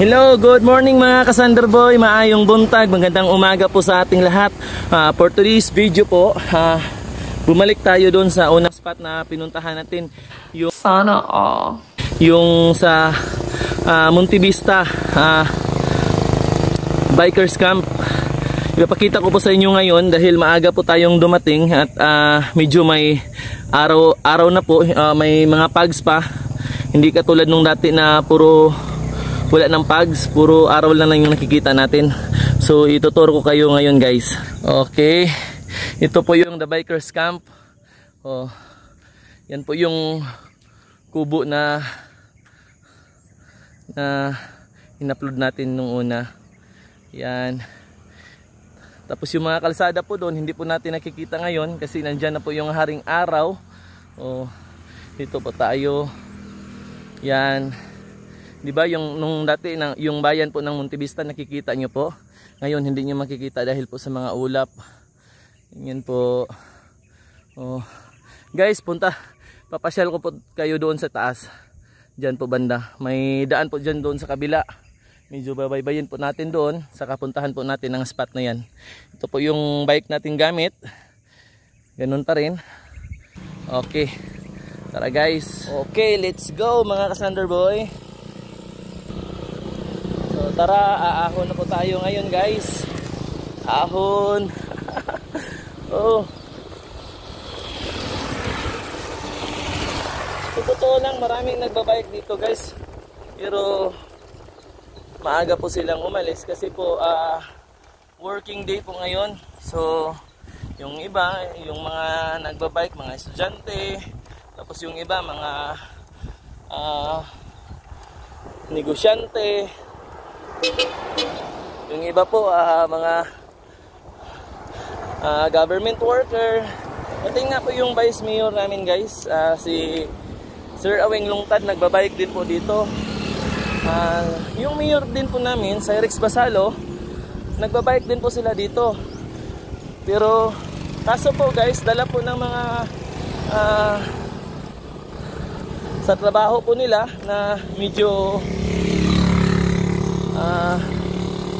Hello, good morning mga ka-Sander Boy. Maayong buntag, magandang umaga po sa ating lahat. For today's video po, bumalik tayo doon sa unang spot na pinuntahan natin. Yung Sana all. Yung sa Monte Vista Bikers Camp. Ipapakita ko po sa inyo ngayon dahil maaga po tayong dumating at medyo may araw na po, may mga pags pa. Hindi katulad nung dati na puro wala ng pags, puro araw lang yung nakikita natin. So ituturo ko kayo ngayon guys. Okay, ito po yung The Bikers Camp. Yan po yung kubo na in-upload natin nung una. Yan. Tapos yung mga kalsada po doon hindi po natin nakikita ngayon kasi nandyan na po yung haring araw. Dito po tayo. Yan. Di ba yung nung dati yung bayan po ng Monte Vista nakikita nyo po. Ngayon hindi nyo makikita dahil po sa mga ulap. Yan po. Guys, papasyal ko po kayo doon sa taas. Diyan po banda. May daan po diyan doon sa kabila. Medyo babaybayin po natin doon. Saka puntahan po natin ang spot na yan. Ito po yung bike natin gamit. Ganun pa rin. Okay. Tara guys. Okay, let's go mga ka-Sander Boy. So tara, aahon na po tayo ngayon guys. Ahon. Totoo lang, maraming nagbabike dito guys. Pero maaga po silang umalis kasi po working day po ngayon. So yung iba, yung mga nagbabike, mga estudyante. Tapos yung iba, mga negosyante. Yung iba po mga government worker. Pati nga po yung vice mayor namin guys, si Sir Aweng Lungtad, nagbabike din po dito. Yung mayor din po namin, si Rex Basalo, nagbabike din po sila dito. Pero kaso po guys, dala po ng mga sa trabaho po nila na medyo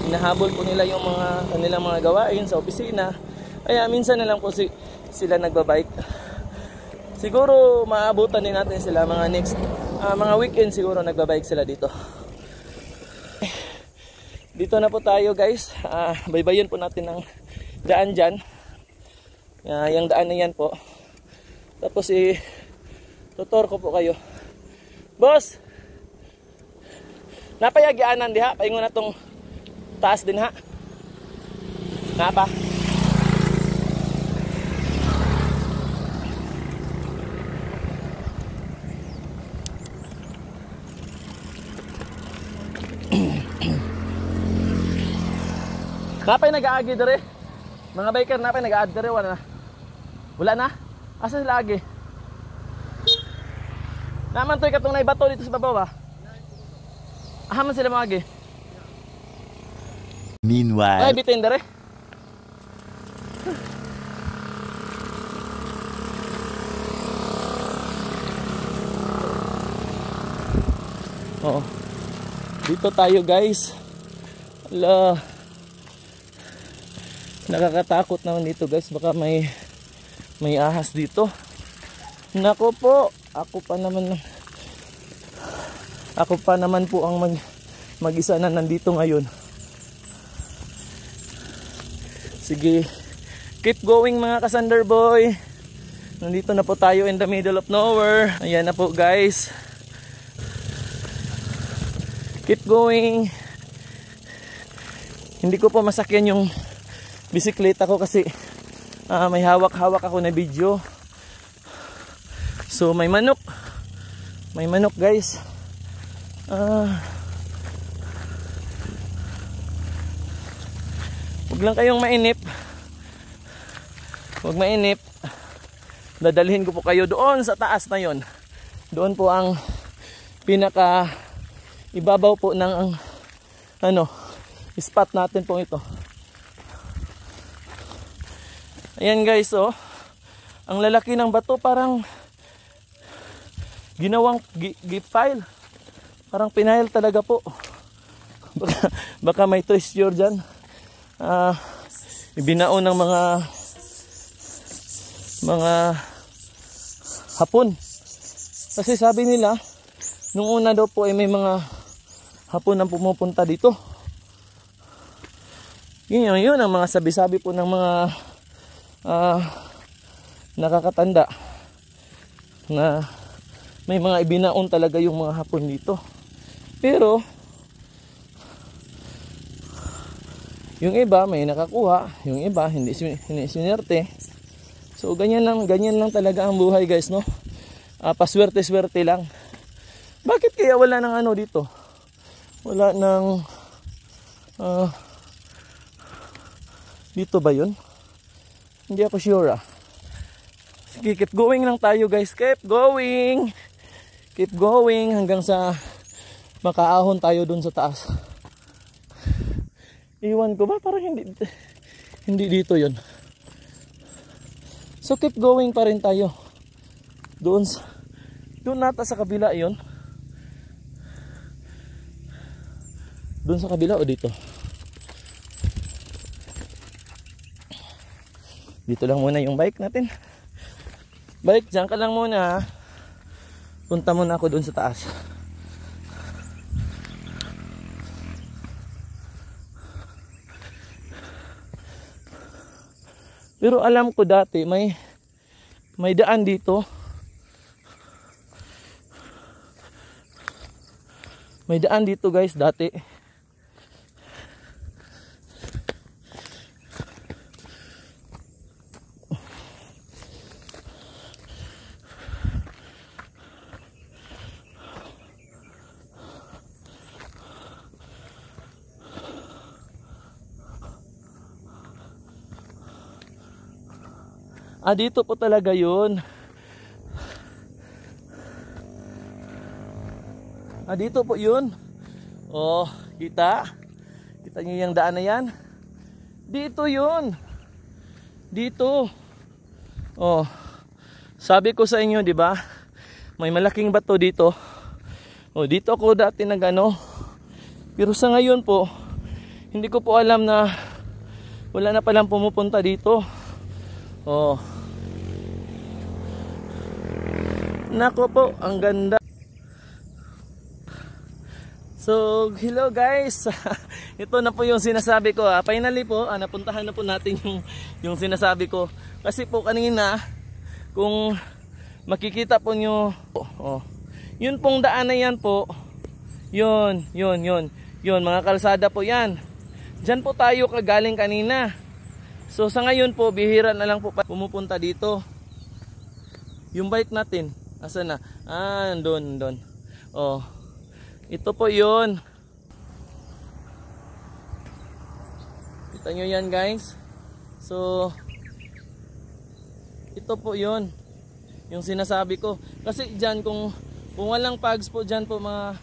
hinahabol po nila yung kanilang mga gawain sa opisina. Kaya minsan na lang po sila nagbabike. Siguro maabutan din natin sila mga next mga weekend, siguro nagbabike sila dito. Dito na po tayo guys. Baybayin po natin ang daan dyan. Yung daan na yan po. Tapos tutor ko po kayo. Boss, napayagianan diha, paingon na tong taas din ha. Napa? Napay nag-aagi dire. Mga biker napay nag-aagi dire, wala na. Wala na? Asa sila agi? Naman to'y katong naibato dito sa babaw ba? Ahaman sila mga agi. Meanwhile, ay bitin dere. Dito tayo guys. Ala, nakakatakot naman dito guys. Baka may ahas dito. Nako po, ako pa naman po ang mag-isa na nandito ngayon. Sige, keep going mga ka-Sander Boy. Nandito na po tayo in the middle of nowhere. Ayan na po guys. Keep going. Hindi ko po masakyan yung bisikleta ko kasi may hawak-hawak ako na video. So may manok guys. Huwag lang kayong mainip. Huwag mainip. Dadalhin ko po kayo doon sa taas na yon. Doon po ang pinaka ibabaw po ng spot natin po ito. Ayan guys, ang lalaki ng bato, parang ginawang file. Parang pinail talaga po. Baka may treasure dyan. Ibinaon ng mga Hapon. Kasi sabi nila, nung una daw po ay may mga Hapon ang pumupunta dito. Yun ang mga sabi-sabi po ng mga nakakatanda na may mga ibinaon talaga yung mga Hapon dito. Pero yung iba may nakakuha, yung iba hindi sinerte. So ganyan lang talaga ang buhay, guys, no? Paswerte-swerte lang. Bakit kaya wala ng ano dito? Wala ng dito ba yun? Hindi ako sure. Sige, keep going lang tayo, guys. Keep going. Keep going hanggang sa makaahon tayo dun sa taas. Iwan ko ba? Parang hindi dito yun. So keep going pa rin tayo. Doon nata sa kabila yun. Doon sa kabila o dito? Dito lang muna yung bike natin. Bike, dyan ka lang muna. Punta muna ako doon sa taas. Pero alam ko dati may daan dito. May daan dito, guys, dati. Dito po talaga yun. Dito po yun. Oh, kita nyo yung daan na yan. Dito yun. Dito. Oh, sabi ko sa inyo, di ba? May malaking bato dito. Oh, dito ako dati nagano. Pero sa ngayon po, hindi ko po alam na wala na palang pumupunta dito. Oh. Nako po, ang ganda. So, hello guys. Ito na po yung sinasabi ko. Finally po, napuntahan na po natin yung sinasabi ko. Kasi po kanina, kung makikita po nyo, yun pong daan na yan po. Yun, mga kalsada po yan. Diyan po tayo kagaling kanina. So sa ngayon po, bihira na lang po pumupunta dito. Yung bike natin, asa na? Doon. Oh, ito po yun. Kita nyo yan, guys. So ito po yun, yung sinasabi ko. Kasi dyan, kung walang pags po dyan po mga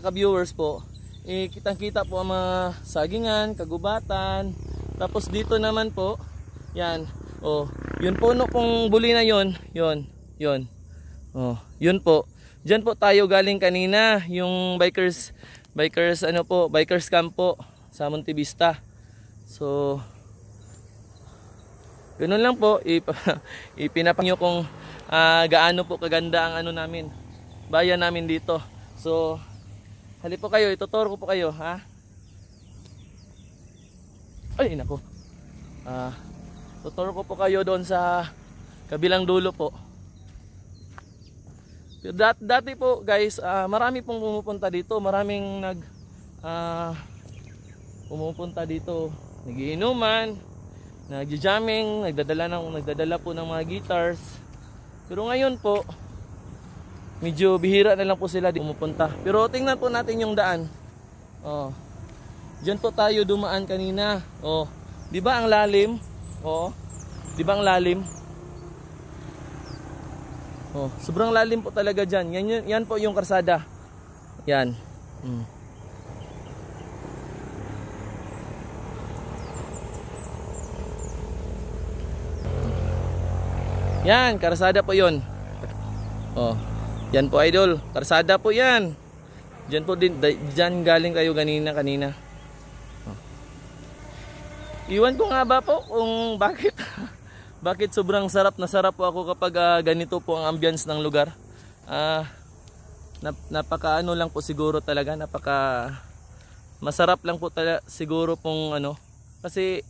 ka-viewers po, kitang-kita po ang mga sagingan, kagubatan. Tapos dito naman po, yan. Oh, yun puno pong buli na yun. Oh, yun po. Diyan po tayo galing kanina, yung bikers camp po sa Monte Vista. So ganoon lang po, ipinapanyo kung gaano po kaganda ang namin, bayan namin dito. So hali po kayo, ituturo ko po kayo, ha? Ay, nako. Tuturo ko po kayo doon sa kabilang dulo po. Dati po, guys, marami pong pumupunta dito. Maraming pumupunta dito. Nagiinuman, nagja-jamming, nagdadala po ng mga guitars. Pero ngayon po, medyo bihira na lang po sila pumupunta. Pero tingnan po natin yung daan. Oh. Diyan po tayo dumaan kanina. Oh, 'di ba ang lalim? Oh. 'Di ba ang lalim? Oh, sobrang lalim po talaga diyan. Yan po yung karsada. Yan. Yan, karsada po 'yon. Oh. Yan po, idol, karsada po yan. Diyan po din, diyan galing kayo kanina. Oh. Iwan ko nga ba po kung bakit bakit sobrang sarap na sarap po ako kapag ganito po ang ambience ng lugar. Napaka ano lang po siguro talaga, napaka masarap lang po talaga siguro pong ano, kasi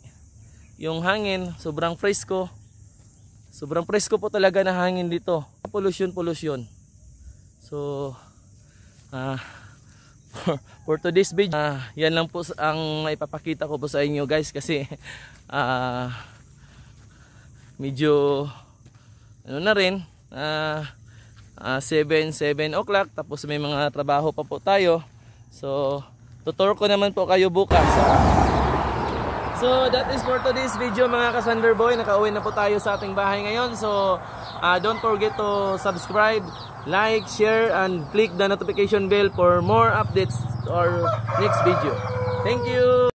yung hangin sobrang fresco. Sobrang fresco po talaga na hangin dito. Pollution. So for today's video, yan lang po ang maipapakita ko po sa inyo guys, kasi medyo ano na rin, 7 o'clock, tapos may mga trabaho pa po tayo. So tutur ko naman po kayo bukas. So that is for today's video mga ka-Sander Boy. Nakauwi na po tayo sa ating bahay ngayon. So don't forget to subscribe, like, share, and click the notification bell for more updates or next video. Thank you!